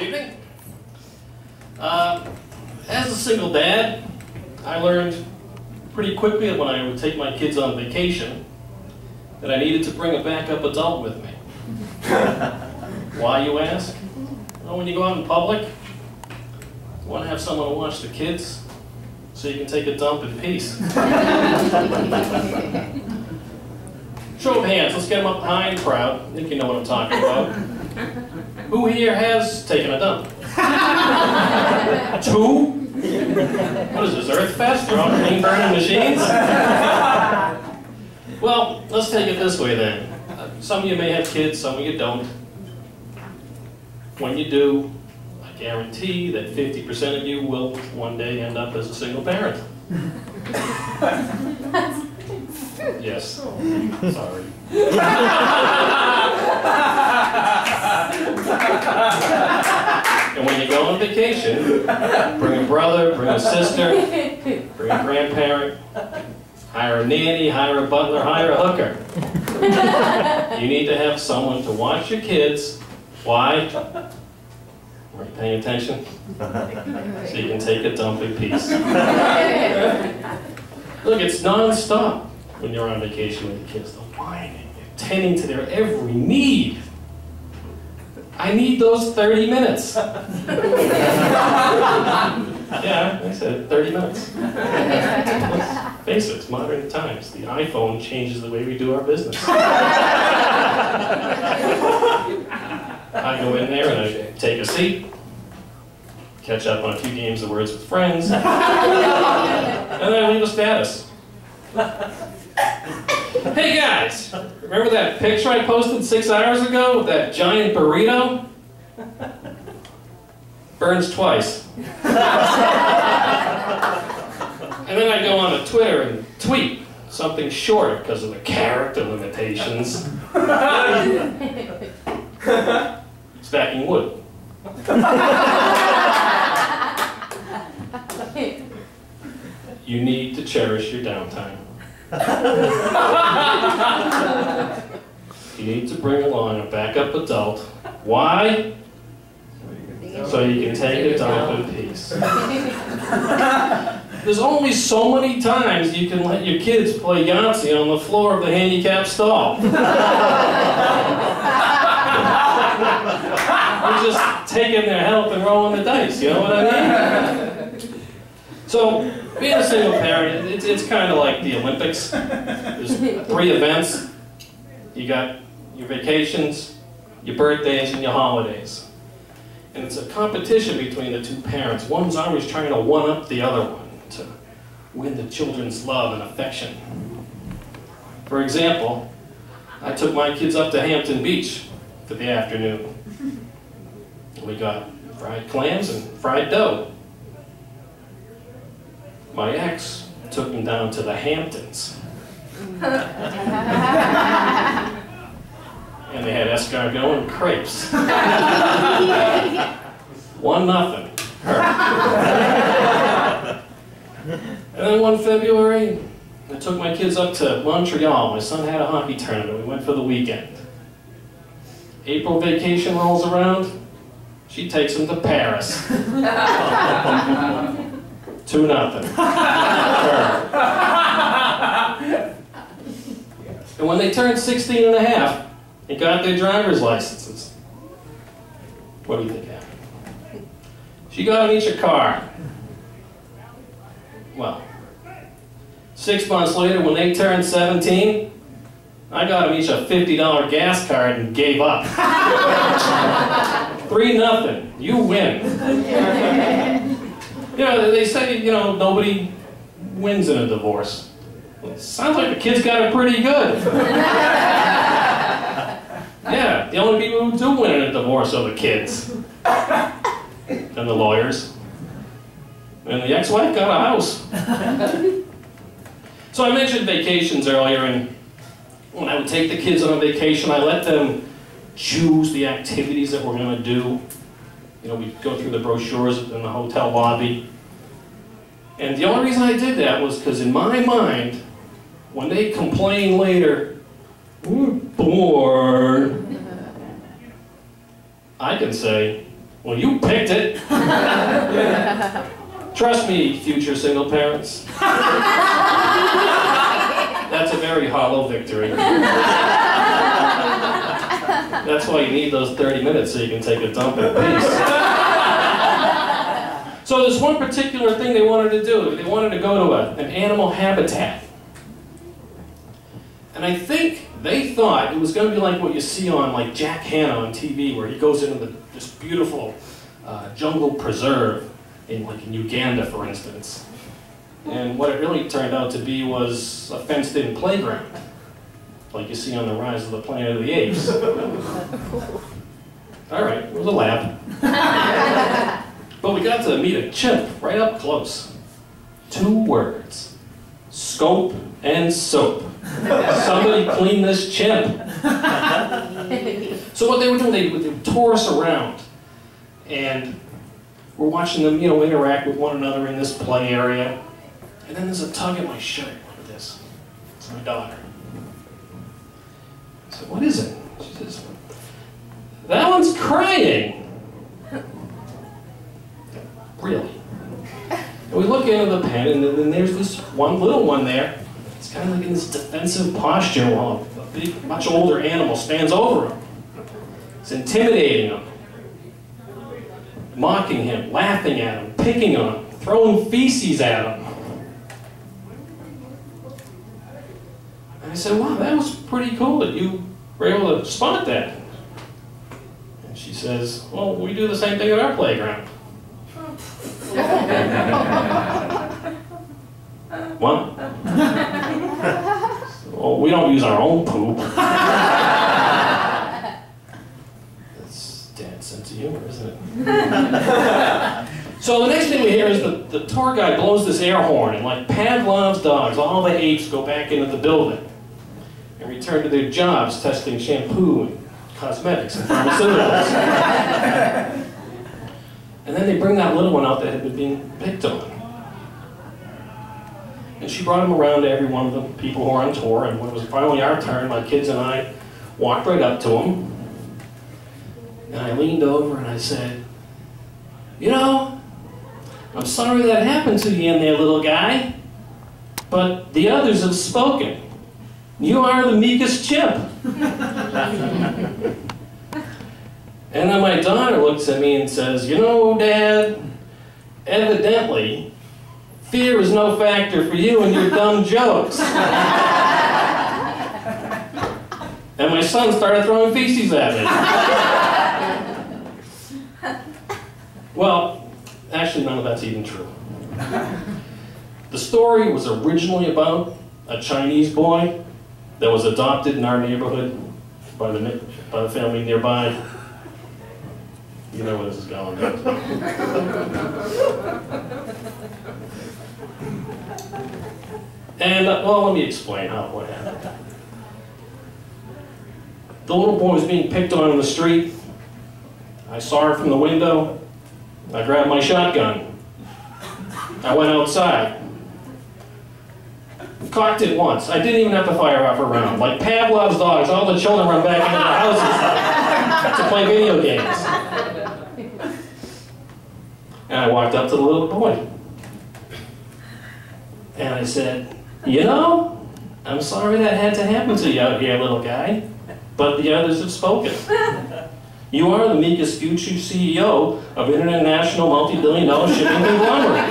evening. As a single dad, I learned pretty quickly that when I would take my kids on vacation that I needed to bring a backup adult with me. Why, you ask? Well, when you go out in public, you want to have someone to watch the kids so you can take a dump in peace. Show of hands, let's get them up high and proud. I think you know what I'm talking about. Who here has taken a dump? 2? What is this, Earth Fest? They're all clean burning machines? Well, let's take it this way then. Some of you may have kids, some of you don't. When you do, I guarantee that 50% of you will one day end up as a single parent. Yes. Sorry. And when you go on vacation, bring a brother, bring a sister, bring a grandparent, hire a nanny, hire a butler, hire a hooker. You need to have someone to watch your kids. Why? Are you paying attention? So you can take a dump in peace. Look, it's non-stop when you're on vacation with the kids. They're whining, they're tending to their every need. I need those 30 minutes. Yeah, I said 30 minutes. Let's face it, it's modern times. The iPhone changes the way we do our business. I go in there and I take a seat, catch up on a few games of Words with Friends, and then I leave a status. Hey guys, remember that picture I posted 6 hours ago with that giant burrito? Burns twice. And then I go on to Twitter and tweet something short because of the character limitations. Stacking wood. You need to cherish your downtime. You need to bring along a backup adult. Why? So you can take a dump in peace. There's only so many times you can let your kids play Yahtzee on the floor of the handicapped stall. We're just taking their health and rolling the dice, you know what I mean? So, being a single parent, it's kind of like the Olympics. There's 3 events. You got your vacations, your birthdays, and your holidays. And it's a competition between the 2 parents. One's always trying to one-up the other one to win the children's love and affection. For example, I took my kids up to Hampton Beach for the afternoon. We got fried clams and fried dough. My ex took them down to the Hamptons. And they had escargot and crepes. 1-0. Her. And then one February, I took my kids up to Montreal. My son had a hockey tournament. We went for the weekend. April vacation rolls around. She takes them to Paris. 2-0. And when they turned 16 and a half and got their driver's licenses, what do you think happened? She got them each a car. Well, 6 months later, when they turned 17, I got them each a $50 gas card and gave up. 3-0. You win. You know, they say, you know, nobody wins in a divorce. Well, it sounds like the kids got it pretty good. Yeah, the only people who do win in a divorce are the kids. And the lawyers. And the ex-wife got a house. So I mentioned vacations earlier, and when I would take the kids on a vacation, I let them choose the activities that we're going to do. You know, we'd go through the brochures in the hotel lobby. And the only reason I did that was because in my mind, when they complain later, we're bored, I can say, Well, you picked it. Trust me, future single parents. That's a very hollow victory. That's why you need those 30 minutes so you can take a dump in peace. So there's one particular thing they wanted to do. They wanted to go to an animal habitat. And I think they thought it was going to be like what you see on like Jack Hanna on TV, where he goes into this beautiful jungle preserve in Uganda, for instance. And what it really turned out to be was a fenced-in playground, like you see on the Rise of the Planet of the Apes. All right, it was a lab. But we got to meet a chimp right up close. 2 words: scope and soap. Somebody clean this chimp. So what they were doing, they would tour us around, and we're watching them, interact with one another in this play area. And then there's a tug at my shirt. Look at this. It's my daughter. I said, "What is it?" She says, "That one's crying." Really? And we look into the pen, and then there's this one little one there. It's kind of like in this defensive posture while a big, much older animal stands over him. It's intimidating him, mocking him, laughing at him, picking on him, throwing feces at him. And I said, "Wow, that was pretty cool that you were able to spot that." And she says, "Well, we do the same thing at our playground." What? Well, we don't use our own poop. That's Dad's sense of humor, isn't it? So the next thing we hear is the tour guide blows this air horn, and like Pavlov's dogs, all the apes go back into the building and return to their jobs testing shampoo and cosmetics and pharmaceuticals. And then they bring that little one out that had been being picked on. And she brought him around to every one of the people who were on tour, and when it was finally our turn, my kids and I walked right up to him, and I leaned over and I said, "I'm sorry that happened to you in there, little guy, but the others have spoken. You are the meekest chimp." And then my daughter looks at me and says, "Dad, evidently, fear is no factor for you and your dumb jokes." And my son started throwing feces at me. Well, actually, none of that's even true. The story was originally about a Chinese boy that was adopted in our neighborhood by the family nearby. You know where this is going, right? And, well, let me explain what happened. The little boy was being picked on in the street. I saw her from the window. I grabbed my shotgun. I went outside. Cocked it once. I didn't even have to fire off a round. Like Pavlov's dogs, all the children run back into the houses to play video games. And I walked up to the little boy. And I said, "I'm sorry that had to happen to you out here, little guy, but the others have spoken. You are the meekest future CEO of an international multi-billion-dollar shipping conglomerate."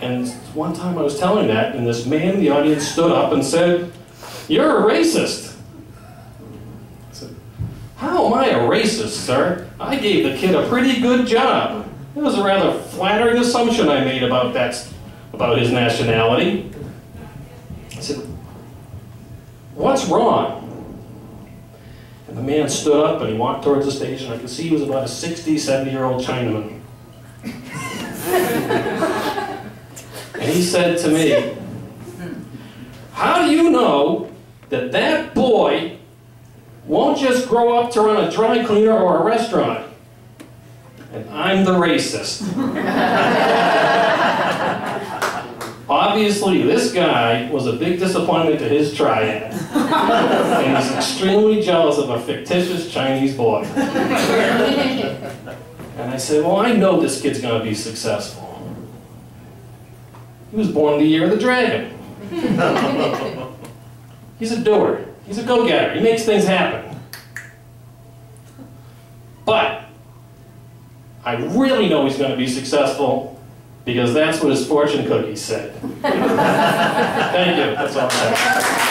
And one time I was telling that, and this man in the audience stood up and said, "You're a racist." I said, "How am I a racist, sir? I gave the kid a pretty good job. It was a rather flattering assumption I made about his nationality." I said, "What's wrong?" And the man stood up and he walked towards the stage, and I could see he was about a 60, 70-year-old Chinaman. And he said to me, "How do you know that that boy won't just grow up to run a dry cleaner or a restaurant? And I'm the racist." Obviously, this guy was a big disappointment to his triad, and he's extremely jealous of a fictitious Chinese boy. And I said, well, I know this kid's going to be successful. He was born the year of the dragon. He's a doer. He's a go-getter. He makes things happen. But I really know he's going to be successful because that's what his fortune cookies said. Thank you. That's all I have.